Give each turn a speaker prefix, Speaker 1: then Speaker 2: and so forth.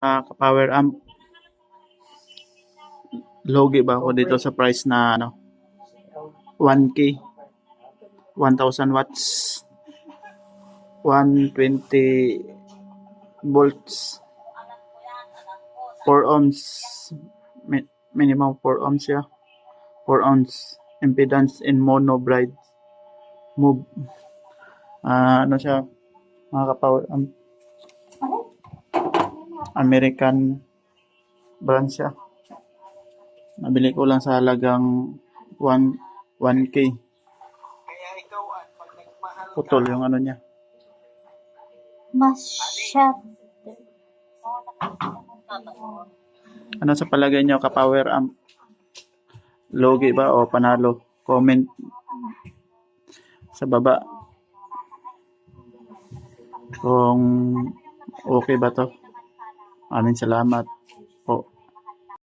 Speaker 1: Power amp, logi ba ako dito sa price na 1K, 1,000 watts, 120 volts, 4 ohms, minimum 4 ohms siya, 4 ohms impedance in mono bride move. Ano siya, mga ka-power amp, American brand siya. Nabili ko lang sa halagang 1K. Putol yung ano niya. Ano sa palagay niyo, ka-power amp? Logi ba o panalo? Comment sa baba kung okay ba to. Maraming salamat.